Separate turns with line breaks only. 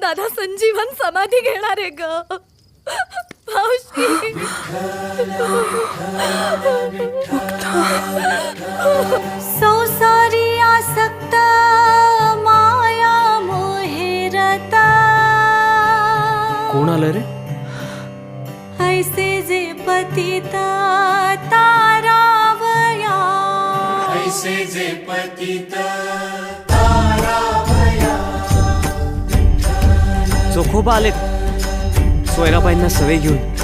दादा संजीवन समाधी घेणार आहे ग मावशी. संसारी आसक्त माया मोहेरता.
कोण आलं रे?
ऐसे जे पतिता तारावया.
ऐसे जे पतिता तारावया.
चोखोबा आलेत सोयराबाईंना सवय घेऊन.